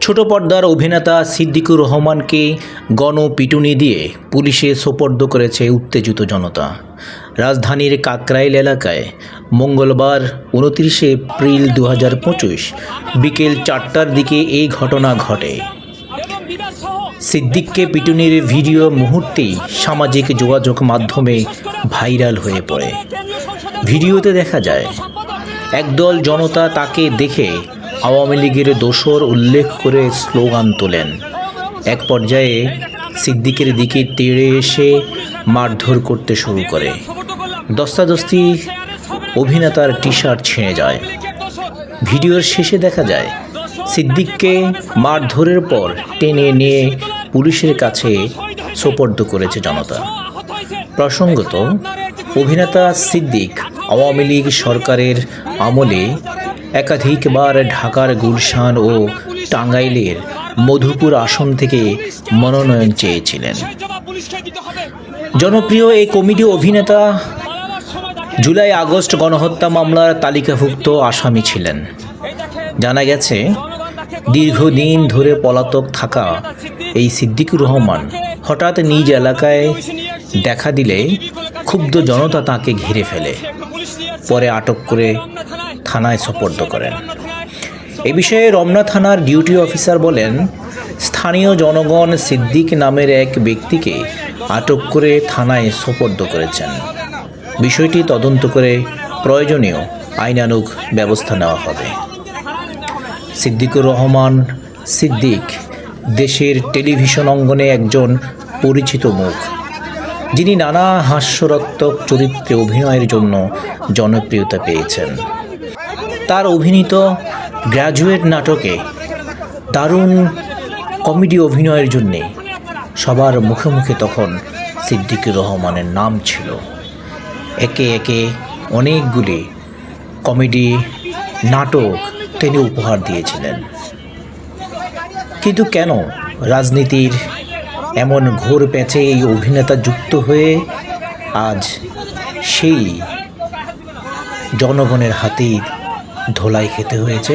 ছোট পর্দার অভিনেতা সিদ্দিকুর রহমানকে গণপিটুনি দিয়ে পুলিশে সোপর্দ করেছে উত্তেজিত জনতা। রাজধানীর কাকরাইল এলাকায় মঙ্গলবার 29 এপ্রিল 2025 বিকেল 4টার দিকে এই ঘটনা ঘটে। সিদ্দিককে পিটুনির ভিডিও মুহূর্তেই সামাজিক যোগাযোগ মাধ্যমে ভাইরাল হয়ে পড়ে। ভিডিওতে দেখা যায় একদল জনতা তাকে দেখে আওয়ামী লীগের দোসর উল্লেখ করে স্লোগান তোলেন। এক পর্যায়ে সিদ্দিকের দিকে তেড়ে এসে মারধর করতে শুরু করে। দস্তাদস্তি অভিনেতার টি শার্ট ছিঁড়ে যায়। ভিডিওর শেষে দেখা যায় সিদ্দিককে মারধরের পর টেনে নিয়ে পুলিশের কাছে সোপর্দ করেছে জনতা। প্রসঙ্গত, অভিনেতা সিদ্দিক আওয়ামী লীগ সরকারের আমলে একাধিকবার ঢাকার গুলশান ও টাঙ্গাইলের মধুপুর আসন থেকে মনোনয়ন চেয়েছিলেন। জনপ্রিয় এই কমেডি অভিনেতা জুলাই আগস্ট গণহত্যা মামলার তালিকাভুক্ত আসামি ছিলেন। জানা গেছে, দীর্ঘদিন ধরে পলাতক থাকা এই সিদ্দিকুর রহমান হঠাৎ নিজ এলাকায় দেখা দিলে ক্ষুব্ধ জনতা তাকে ঘিরে ফেলে। পরে আটক করে থানায় সোপর্দ করেন। এ বিষয়ে রমনা থানার ডিউটি অফিসার বলেন, স্থানীয় জনগণ সিদ্দিক নামের এক ব্যক্তিকে আটক করে থানায় সোপর্দ করেছেন। বিষয়টি তদন্ত করে প্রয়োজনীয় আইনানুগ ব্যবস্থা নেওয়া হবে। সিদ্দিকুর রহমান সিদ্দিক দেশের টেলিভিশন অঙ্গনে একজন পরিচিত মুখ, যিনি নানা হাস্যরত্মক চরিত্রে অভিনয়ের জন্য জনপ্রিয়তা পেয়েছেন। তার অভিনীত গ্র্যাজুয়েট নাটকে দারুণ কমেডি অভিনয়ের জন্যে সবার মুখে মুখে তখন সিদ্দিকুর রহমানের নাম ছিল। একে একে অনেকগুলি কমেডি নাটক তিনি উপহার দিয়েছিলেন। কিন্তু কেন রাজনীতির এমন ঘোর প্যাচে এই অভিনেতা যুক্ত হয়ে আজ সেই জনগণের হাতেই ধোলাই খেতে হয়েছে?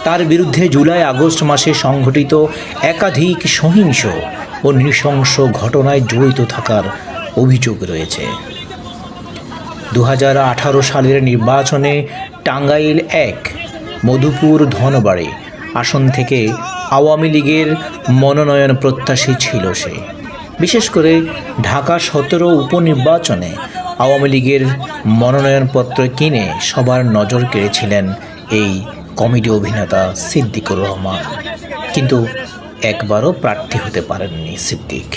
তার বিরুদ্ধে জুলাই আগস্ট মাসে সংঘটিত একাধিক সহিংস ও নৃশংস ঘটনায় জড়িত থাকার অভিযোগ রয়েছে। 2018 সালের নির্বাচনে টাঙ্গাইল 1 মধুপুর ধনবাড়ী আসন থেকে আওয়ামী লীগের মনোনয়ন প্রত্যাশী ছিল সে। বিশেষ করে ঢাকা 17 উপনির্বাচনে আওয়ামী লীগের মনোনয়নপত্র কিনে সবার নজর কেড়েছিলেন এই কমেডি অভিনেতা সিদ্দিকুর রহমান। কিন্তু একবারও প্রার্থী হতে পারেননি সিদ্দিক।